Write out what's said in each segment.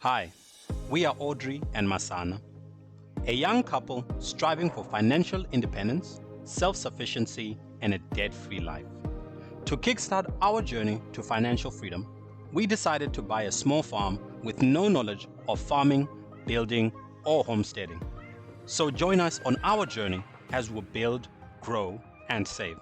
Hi, we are Audrey and Masana, a young couple striving for financial independence, self-sufficiency, and a debt-free life. To kickstart our journey to financial freedom, we decided to buy a small farm with no knowledge of farming, building, or homesteading. So join us on our journey as we build, grow, and save.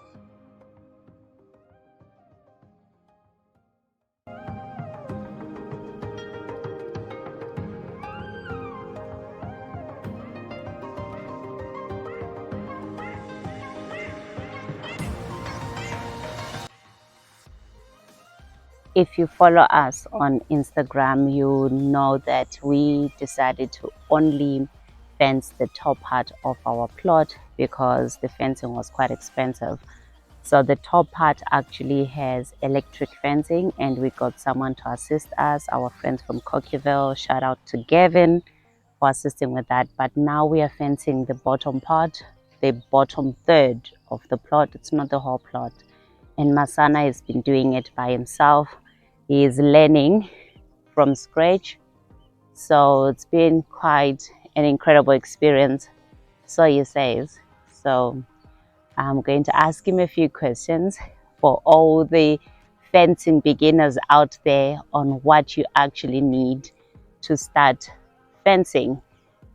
If you follow us on Instagram, you know that we decided to only fence the top part of our plot because the fencing was quite expensive. So the top part actually has electric fencing, and we got someone to assist us, our friends from Coqueville. Shout out to Gavin for assisting with that. But now we are fencing the bottom part, the bottom third of the plot. It's not the whole plot. And Masana has been doing it by himself. He is learning from scratch. So it's been quite an incredible experience, so he says. So I'm going to ask him a few questions for all the fencing beginners out there on what you actually need to start fencing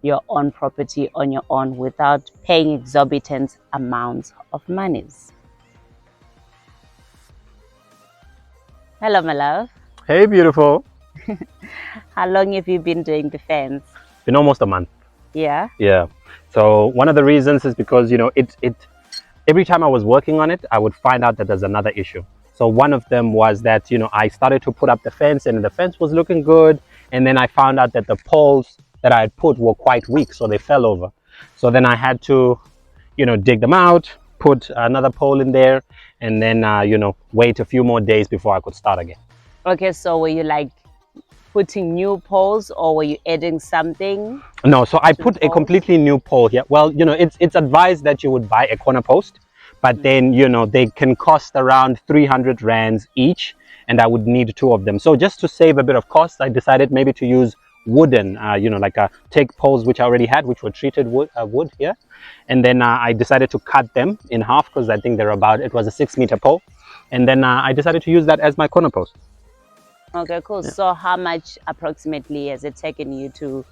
your own property on your own without paying exorbitant amounts of monies. Hello, my love. Hey, beautiful. How long have you been doing the fence? Been almost a month. Yeah. Yeah. So one of the reasons is because, every time I was working on it, I would find out that there's another issue. So one of them was that, I started to put up the fence and the fence was looking good. And then I found out that the poles that I had put were quite weak, so they fell over. So then I had to, dig them out, put another pole in there, and then, wait a few more days before I could start again. Okay, so were you like putting new poles, or were you adding something? No, so I to the put a poles? completely new pole here. Well, it's advised that you would buy a corner post, but then, they can cost around 300 rands each, and I would need two of them. So just to save a bit of cost, I decided maybe to use wooden, take poles which I already had, which were treated wood here. And then I decided to cut them in half because I think it was a 6-meter pole. And then I decided to use that as my corner post. Okay, cool. Yeah. So how much approximately has it taken you to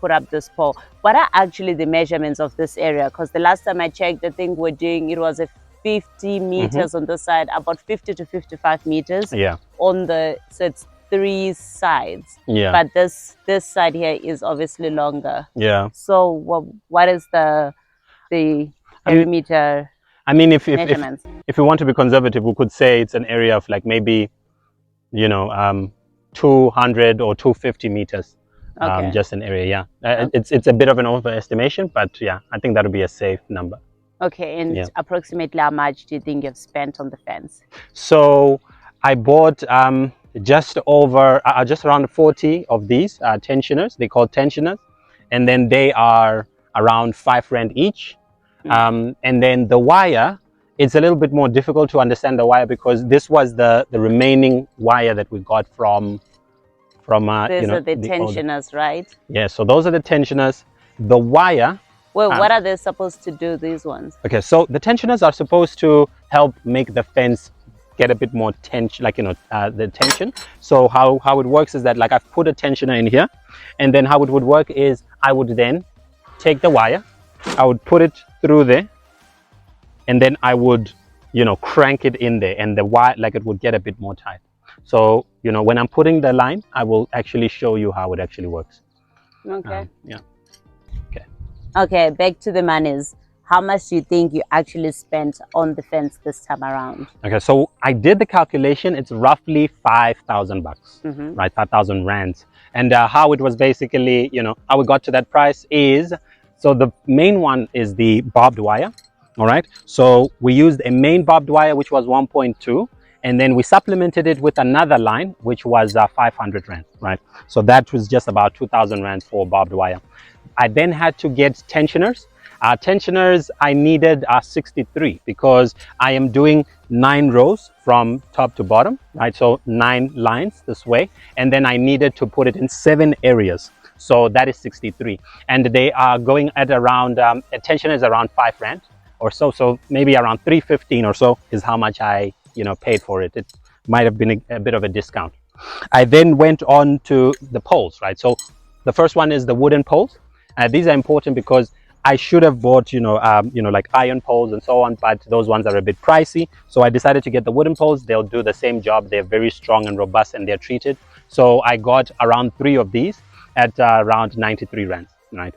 put up this pole? What are actually the measurements of this area? Because the last time I checked, I think it was a 50 meters on the side, about 50 to 55 meters. Yeah. So it's 3 sides. Yeah. But this side here is obviously longer. Yeah. So what is the perimeter I mean, if measurements? we want to be conservative, we could say it's an area of like maybe 200 or 250 meters. Okay. Just an area. Yeah. It's a bit of an overestimation, but yeah, I think that would be a safe number. Okay, and Yeah. approximately how much do you think you've spent on the fence? So I bought just around 40 of these tensioners. They call tensioners, and then they are around 5 rand each. And then the wire, it's a little bit more difficult to understand the wire because this was the remaining wire that we got from These are the the tensioners, right? Yeah, so those are the tensioners. The wire. Well, what are they supposed to do, these ones? Okay, so the tensioners are supposed to help make the fence get a bit more tension, the tension. So how it works is that, like, I've put a tensioner in here, and then how it would work is I would then take the wire, I would put it through there, and then I would, crank it in there, and the wire, like, it would get a bit more tight. So, when I'm putting the line, I will actually show you how it actually works. Okay. Yeah. Okay, back to the monies. How much do you think you actually spent on the fence this time around? Okay, so I did the calculation. It's roughly 5,000 bucks, right? 5,000 rands. And how it was basically, how we got to that price is, so the main one is the barbed wire. All right. So we used a main barbed wire, which was 1.2. And then we supplemented it with another line, which was 500 rand, right? So that was just about 2,000 rands for barbed wire. I then had to get tensioners. Tensioners I needed 63 because I am doing 9 rows from top to bottom, right? So 9 lines this way, and then I needed to put it in 7 areas. So that is 63, and they are going at around tensioner is around 5 rand or so. So maybe around 315 or so is how much I paid for it. It might have been a bit of a discount. I then went on to the poles, right? So the first one is the wooden poles. These are important because I should have bought, like iron poles and so on, but those ones are a bit pricey. So I decided to get the wooden poles. They'll do the same job. They're very strong and robust, and they're treated. So I got around 3 of these at around 93 rands, right?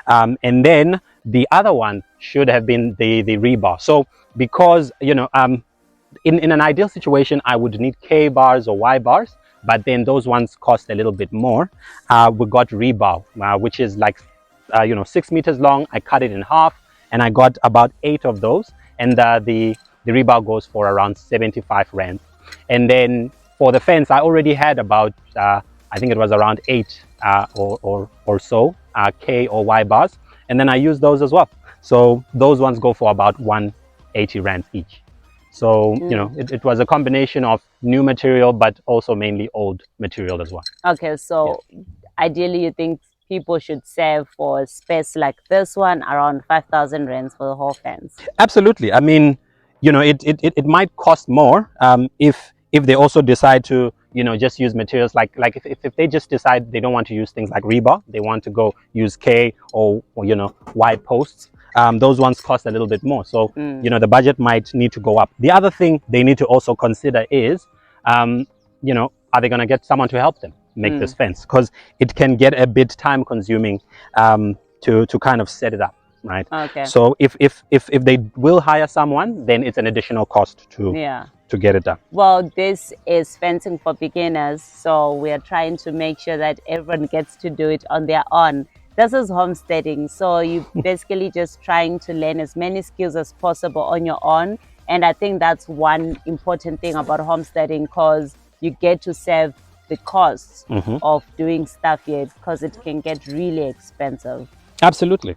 And then the other one should have been the rebar. So because, in an ideal situation, I would need K bars or Y bars, but then those ones cost a little bit more. We got rebar, which is like 6 meters long. I cut it in half, and I got about 8 of those, and the rebar goes for around 75 rand. And then for the fence, I already had about I think it was around 8 or so K or Y bars, and then I used those as well. So those ones go for about 180 rand each. So it was a combination of new material, but also mainly old material as well. Okay, so ideally you think people should save for a space like this one around 5,000 rands for the whole fence? Absolutely. I mean, it might cost more if they also decide to just use materials like if they just decide they don't want to use things like rebar, they want to go use K or Y posts. Those ones cost a little bit more, so the budget might need to go up. The other thing they need to also consider is are they going to get someone to help them make this fence, because it can get a bit time consuming to kind of set it up, right? Okay. So if they will hire someone, then it's an additional cost to get it done. Well, this is fencing for beginners, so we are trying to make sure that everyone gets to do it on their own. This is homesteading, so you basically just trying to learn as many skills as possible on your own. And I think that's one important thing about homesteading, because you get to save the costs of doing stuff here, because it can get really expensive. Absolutely.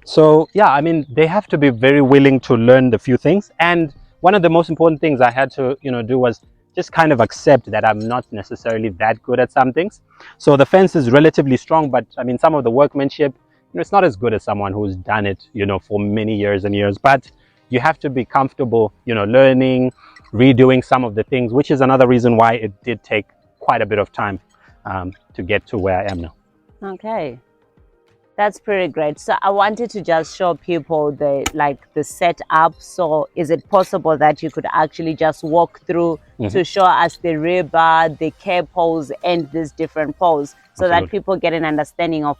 So yeah, I mean, they have to be very willing to learn the few things. And one of the most important things I had to do was just kind of accept that I'm not necessarily that good at some things. So the fence is relatively strong, but I mean, some of the workmanship, it's not as good as someone who's done it for many years and years. But you have to be comfortable learning, redoing some of the things, which is another reason why it did take quite a bit of time to get to where I am now. Okay, that's pretty great. So I wanted to just show people the setup. So is it possible that you could actually just walk through to show us the rebar, the K poles, and these different poles, so that people get an understanding of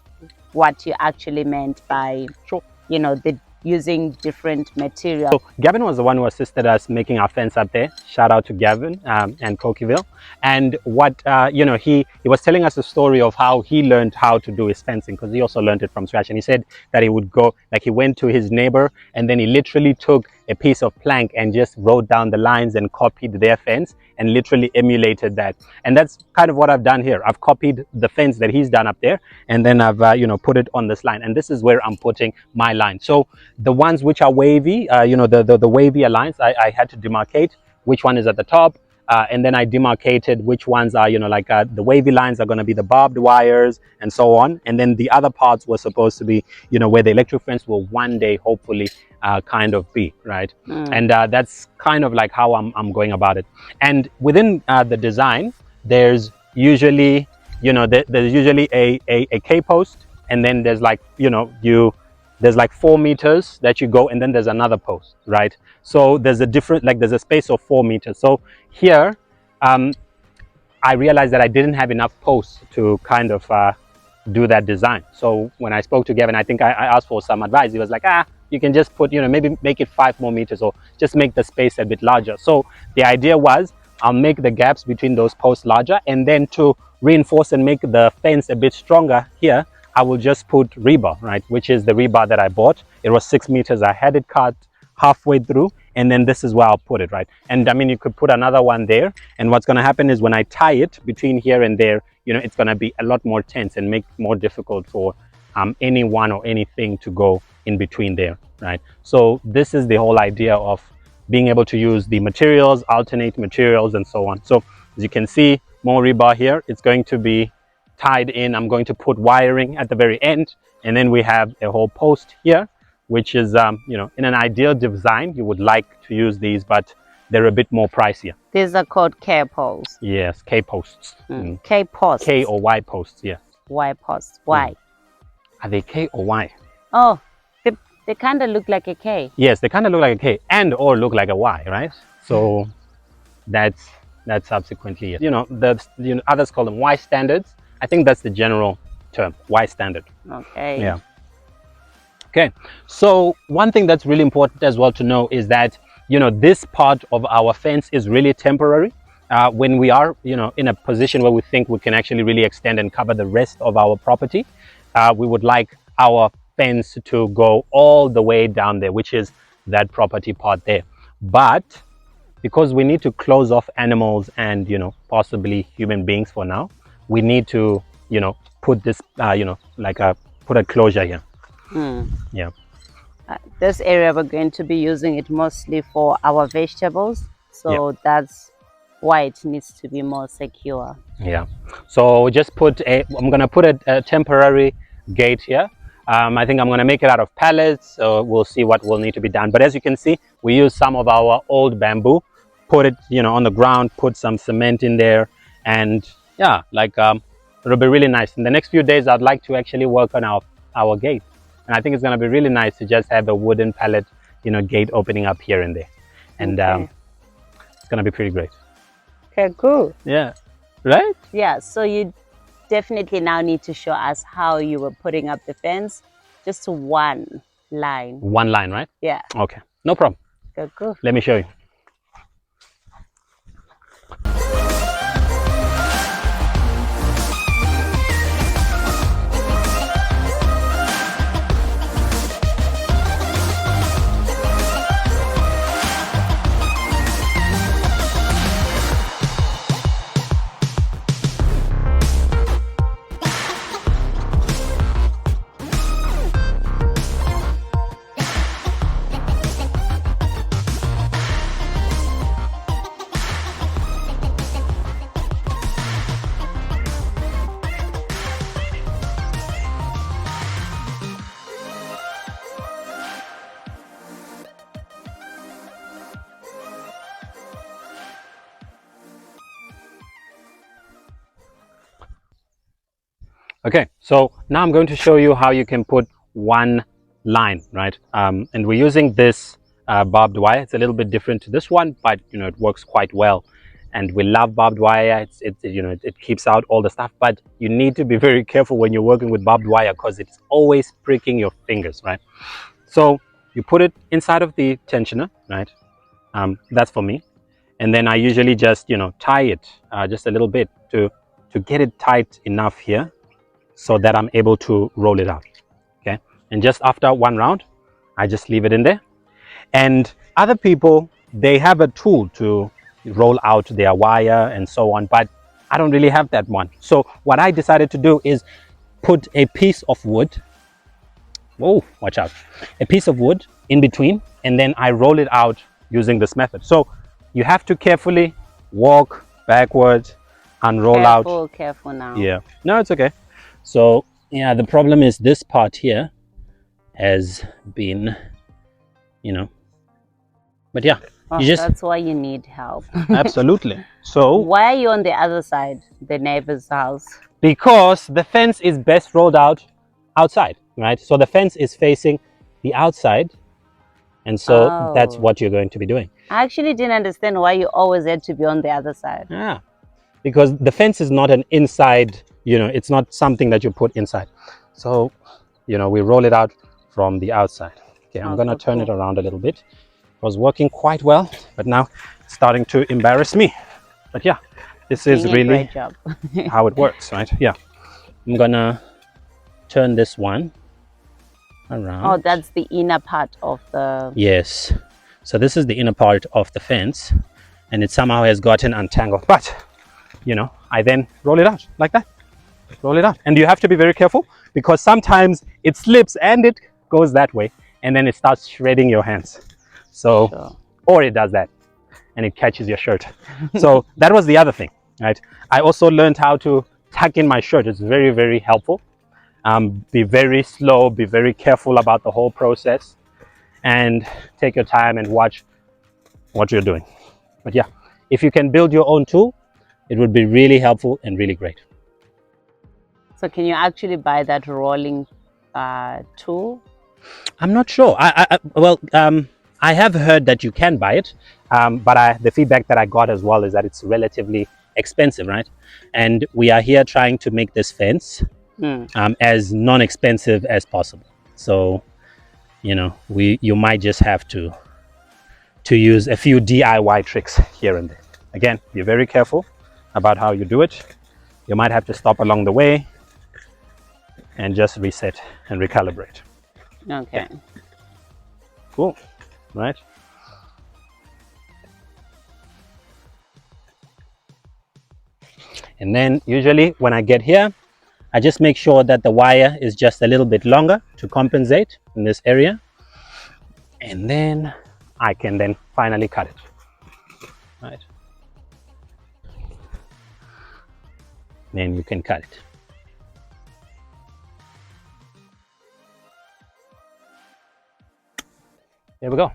what you actually meant by the using different material? So Gavin was the one who assisted us making our fence up there. Shout out to Gavin and Coqueville. And what he was telling us a story of how he learned how to do his fencing, because he also learned it from scratch. And he said that he would go, like, he went to his neighbor, and then he literally took a piece of plank and just wrote down the lines and copied their fence and literally emulated that. And that's kind of what I've done here. I've copied the fence that he's done up there, and then I've put it on this line, and this is where I'm putting my line. So the ones which are wavy, the wavy lines, I had to demarcate which one is at the top, and then I demarcated which ones are the wavy lines are going to be the barbed wires and so on, and then the other parts were supposed to be where the electric fence will one day hopefully kind of be, right? And that's kind of like how I'm going about it. And within the design, there's usually there's usually a K post, and then there's there's like 4 meters that you go, and then there's another post, right? So there's a different, there's a space of 4 meters. So here I realized that I didn't have enough posts to kind of do that design. So when I spoke to Gavin, I think I asked for some advice. He was like, you can just put, maybe make it 5 more meters, or just make the space a bit larger. So the idea was, I'll make the gaps between those posts larger, and then to reinforce and make the fence a bit stronger here, I will just put rebar, right? Which is the rebar that I bought. It was 6 meters. I had it cut halfway through, and then this is where I'll put it, right? And I mean, you could put another one there, and what's going to happen is when I tie it between here and there, it's going to be a lot more tense and make it more difficult for anyone or anything to go in between there, right? So this is the whole idea of being able to use the materials, alternate materials, and so on. So as you can see, more rebar here. It's going to be tied in. I'm going to put wiring at the very end, and then we have a whole post here, which is you know, in an ideal design you would like to use these, but they're a bit more pricier. These are called K posts. Yes, K posts. K posts. K or Y posts, yeah. Y posts. Why? Are they K or Y? Oh, they kind of look like a K. Yes, they kind of look like a K and or look like a Y, right? So that's subsequently it. You know, others call them Y standards. I think that's the general term, Y standard. Okay. Yeah. Okay. So one thing that's really important as well to know is that, you know, this part of our fence is really temporary. When we are, you know, in a position where we think we can actually really extend and cover the rest of our property, we would like our fence to go all the way down there, which is that property part there. But because we need to close off animals and, you know, possibly human beings for now, we need to, you know, put this, you know, like put a closure here. Yeah. This area we're going to be using it mostly for our vegetables, so that's why it needs to be more secure. Yeah. So just I'm gonna put a temporary gate here. I think I'm gonna make it out of pallets, so we'll see what will need to be done. But as you can see, we use some of our old bamboo, put it, you know, on the ground, put some cement in there, and yeah, like it'll be really nice. In the next few days, I'd like to actually work on our gate. And I think it's going to be really nice to just have a wooden pallet, you know, gate opening up here and there. And it's going to be pretty great. Okay, cool. Yeah. Right? Yeah, so you definitely now need to show us how you were putting up the fence. Just one line. One line, right? Yeah. Okay. No problem. Okay, cool. Let me show you. Okay, so now I'm going to show you how you can put one line, right? And we're using this barbed wire. It's a little bit different to this one, but you know, it works quite well. And we love barbed wire. It keeps out all the stuff, but you need to be very careful when you're working with barbed wire because it's always pricking your fingers, right? So you put it inside of the tensioner, right? That's for me. And then I usually just, you know, tie it just a little bit to get it tight enough here, so that I'm able to roll it out. Okay, and just after one round, I just leave it in there. And other people, they have a tool to roll out their wire and so on, but I don't really have that one. So what I decided to do is put a piece of wood, oh, watch out, a piece of wood in between, and then I roll it out using this method. So you have to carefully walk backwards and roll out. Careful now. Yeah, no, it's okay. So yeah, the problem is this part here has been, you know, but yeah, that's why you need help. Absolutely. So why are you on the other side, the neighbor's house? Because the fence is best rolled out outside, right? So the fence is facing the outside, and so that's what you're going to be doing. I actually didn't understand why you always had to be on the other side. Yeah, because the fence is not an inside, you know, it's not something that you put inside. So, you know, we roll it out from the outside. Okay, I'm gonna turn it around a little bit. It was working quite well, but now it's starting to embarrass me. But yeah, this is really how it works, right? Yeah, I'm gonna turn this one around. Oh, that's the inner part of the... Yes, so this is the inner part of the fence, and it somehow has gotten untangled, but you know, I then roll it out like that. Roll it out, and you have to be very careful because sometimes it slips and it goes that way, and then it starts shredding your hands. So, Sure. or it does that, and it catches your shirt. So that was the other thing, right? I also learned how to tuck in my shirt. It's very, very helpful. Be very slow, be very careful about the whole process, and take your time and watch what you're doing. But yeah, if you can build your own tool, it would be really helpful and really great. So can you actually buy that rolling tool? I'm not sure. I have heard that you can buy it, but the feedback that I got as well is that it's relatively expensive, right? And we are here trying to make this fence as non-expensive as possible. So, you know, you might just have to use a few DIY tricks here and there. Again, be very careful about how you do it. You might have to stop along the way and just reset and recalibrate. Okay. Yeah. Cool, right? And then usually when I get here, I just make sure that the wire is just a little bit longer to compensate in this area. And then I can then finally cut it, right? Then you can cut it. There we go.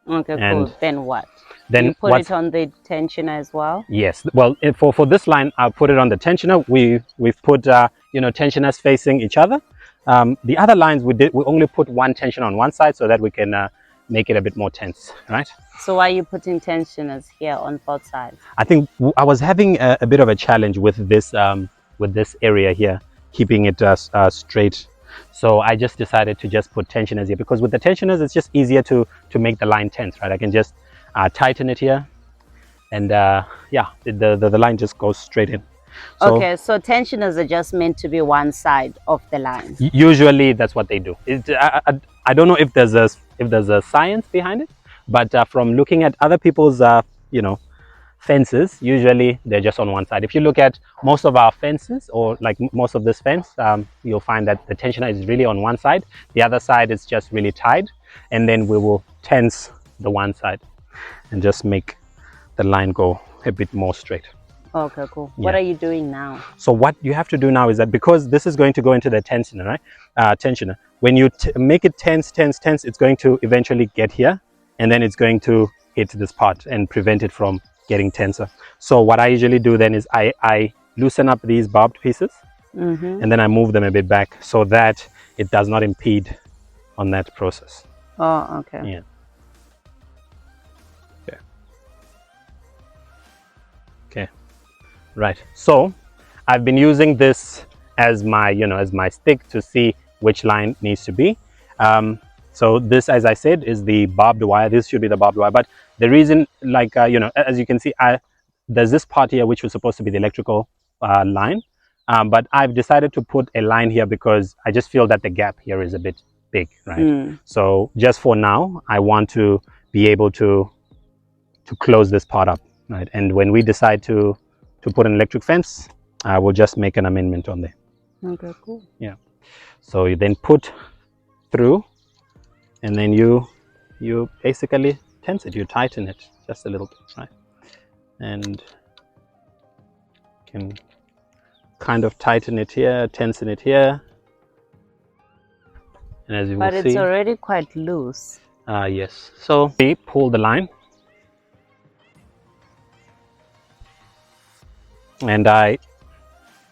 Okay, And cool. Then what? Then you put it on the tensioner as well? Yes. Well, for this line, I'll put it on the tensioner. We've put you know, tensioners facing each other. The other lines we only put one tensioner on one side so that we can make it a bit more tense, right? So why are you putting tensioners here on both sides? I think I was having a bit of a challenge with this area here, keeping it straight. So I just decided to just put tensioners here, because with the tensioners it's just easier to make the line tense, right? I can just tighten it here, and yeah, the line just goes straight in. So okay, so tensioners are just meant to be one side of the line. Usually that's what they do. I don't know if there's a science behind it, but from looking at other people's you know, fences, usually they're just on one side. If you look at most of our fences, or like most of this fence, you'll find that the tensioner is really on one side. The other side is just really tight, and then we will tense the one side and just make the line go a bit more straight. Okay, cool. Yeah. What are you doing now? So what you have to do now is that, because this is going to go into the tensioner, right? Tensioner. When you make it tense, it's going to eventually get here, and then it's going to hit this part and prevent it from getting tenser. So what I usually do then is I loosen up these barbed pieces, and then I move them a bit back so that it does not impede on that process. Oh, okay. Yeah. Okay. Okay. Right. So I've been using this as my, you know, as my stick to see which line needs to be. So this, as I said, is the barbed wire. This should be the barbed wire. But the reason, like, you know, as you can see, there's this part here which was supposed to be the electrical line. But I've decided to put a line here because I just feel that the gap here is a bit big, right? So just for now, I want to be able to close this part up, right? And when we decide to put an electric fence, we'll just make an amendment on there. Okay, cool. Yeah. So you then put through, and then you basically tense it, you tighten it just a little bit, right? And can kind of tighten it here, tension it here. And as you will see, but it's already quite loose. Yes. So we pull the line, and I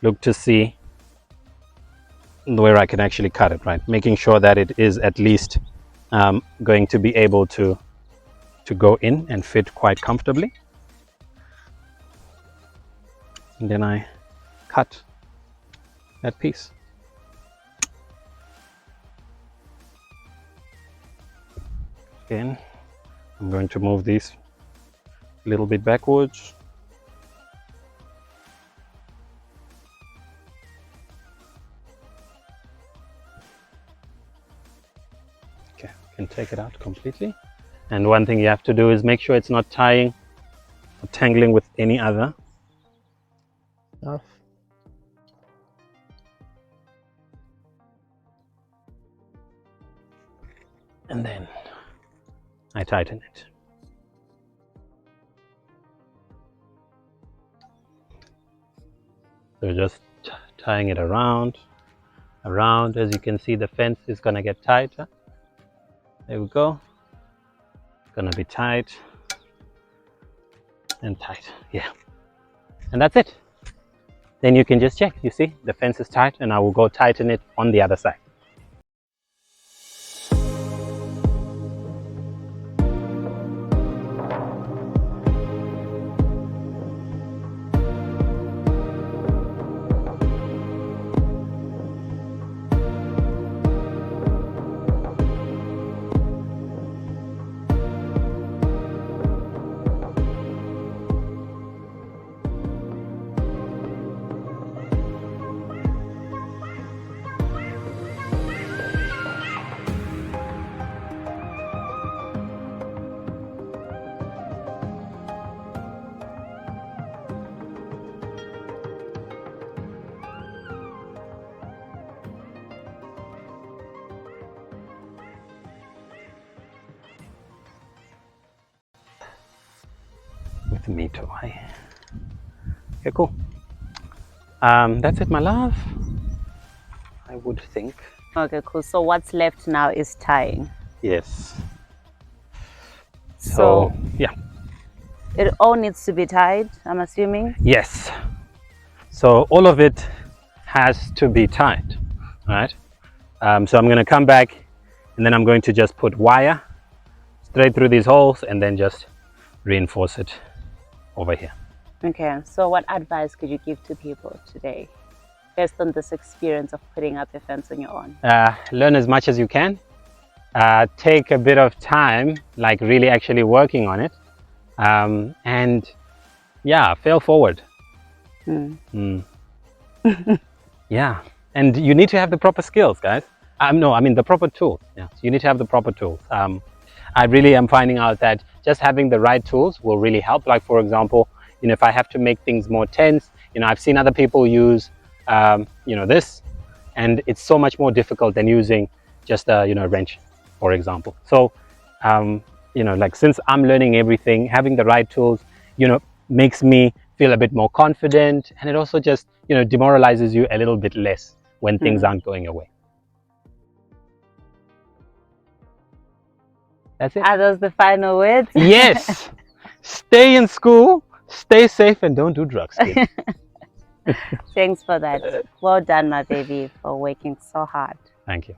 look to see where I can actually cut it, right? Making sure that it is at least going to be able to go in and fit quite comfortably. And then I cut that piece. Again, I'm going to move these a little bit backwards. Okay, you can take it out completely. And one thing you have to do is make sure it's not tying or tangling with any other stuff. and then I tighten it. So just tying it around. As you can see, the fence is going to get tighter. There we go. It's going to be tight and tight. Yeah. And that's it. Then you can just check. You see, the fence is tight, and I will go tighten it on the other side. With me too. Okay, cool. That's it, my love. I would think. Okay, cool. So what's left now is tying. Yes. So yeah. It all needs to be tied, I'm assuming? Yes. So all of it has to be tied, all right? So I'm going to come back, and then I'm going to just put wire straight through these holes and then just reinforce it over here. Okay, so what advice could you give to people today based on this experience of putting up a fence on your own? Learn as much as you can. Take a bit of time, like really actually working on it. And yeah, fail forward. Yeah, and you need to have the proper skills, guys. No, I mean the proper tools. Yeah, so you need to have the proper tools. I really am finding out that just having the right tools will really help. Like for example, if I have to make things more tense, I've seen other people use, this, and it's so much more difficult than using just a wrench, for example. So, like since I'm learning everything, having the right tools, makes me feel a bit more confident, and it also just, demoralizes you a little bit less when things aren't going your way. That's it. Are those the final words? Yes. Stay in school, stay safe, and don't do drugs, kid. Thanks for that. Well done, my baby, for working so hard. Thank you.